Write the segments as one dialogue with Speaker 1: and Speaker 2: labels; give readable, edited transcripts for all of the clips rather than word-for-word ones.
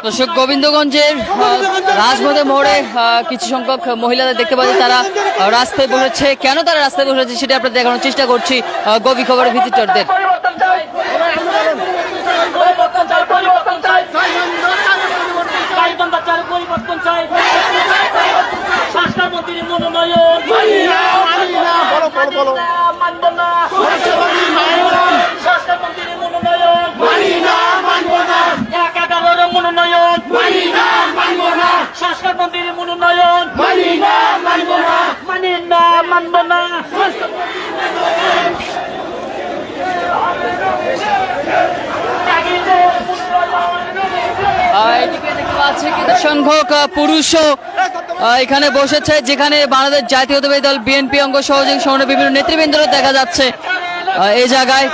Speaker 1: দর্শক, গোবিন্দগঞ্জের রাজপথে মোড়ে কিছু সংখ্যক মহিলাদের দেখতে পাচ্ছি, তারা রাস্তায় বসেছে। কেন তারা রাস্তায় বসেছে সেটা আপনাদের দেখানোর চেষ্টা করছি গভি খবরের ভিজিটরদের। এদিকে দেখতে পাচ্ছি কিছু সংখ্যক পুরুষও এখানে বসেছে, যেখানে বাংলাদেশ জাতীয়তাবাদী দল বিএনপি অঙ্গ সহযোগী সংগঠনের বিভিন্ন নেতৃবৃন্দরা দেখা যাচ্ছে এই জায়গায়।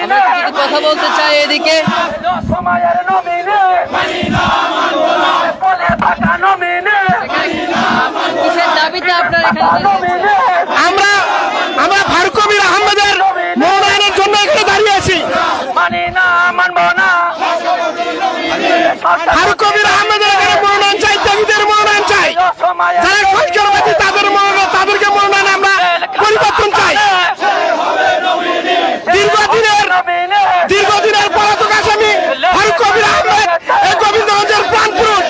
Speaker 1: আমরা কথা বলতে চাই এদিকে। কিসের দাবিতে আপনার
Speaker 2: আমরা ফারুক কবির আহমেদের মনোনয়নের জন্য এখানে দাঁড়িয়ে আছি। ফারুক কবির আহমেদের এখানে মনোনয়ন চাই, ত্যাগীদের মনোনয়ন চাই, যারা সংখ্যালঘু তাদের মনোনয়ন, তাদেরকে মনোনয়ন আমরা পরিবর্তন চাই। দীর্ঘদিনের পলাতক আসামি ফারুক কবির আহমেদ এই গোবিন্দগঞ্জের প্রাণ পুরুষ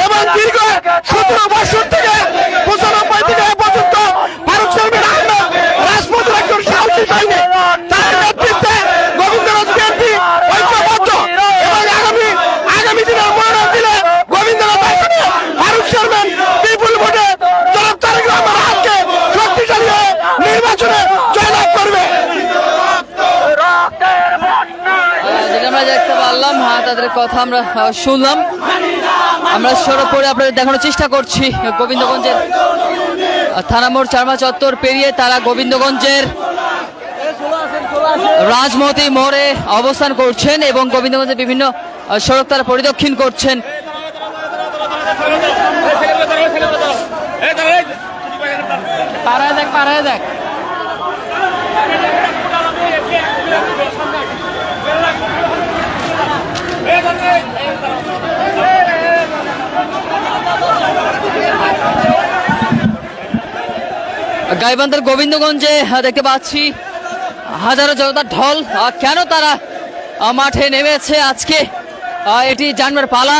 Speaker 2: এবং দীর্ঘ 17 বছর থেকে 95 থেকে এ পর্যন্ত ফারুক কবির আহমেদ রাজপথের একজন সাহসী সৈনিক। তার নেতৃত্বে গোবিন্দগঞ্জ বিএনপি ঐক্যবদ্ধ এবং আগামী দিনের মনোনয়ন দিলে গোবিন্দগঞ্জ আসনে ফারুক চেয়ারম্যান বিপুল ভোটে জনাব তারেক রহমান হাতকে শক্তিশালী হয়ে নির্বাচনে জয়লাভ করবে।
Speaker 1: আমরা দেখতে পারলাম, তাদের কথা আমরা শুনলাম। আমরা সর্বোপরি আপনাদের দেখানোর চেষ্টা করছি গোবিন্দগঞ্জের থানা মোড় চারমা চত্বর পেরিয়ে তারা গোবিন্দগঞ্জের রাজমতি মোড়ে অবস্থান করছেন এবং গোবিন্দগঞ্জের বিভিন্ন সড়ক তারা পরিদর্শন করছেন। পাড়ায় দেখ গাইবান্ধার গোবিন্দগঞ্জে দেখতে পাচ্ছি হাজারো জনতার ঢল। কেন তারা মাঠে নেমেছে আজকে এটি জানবার পালা।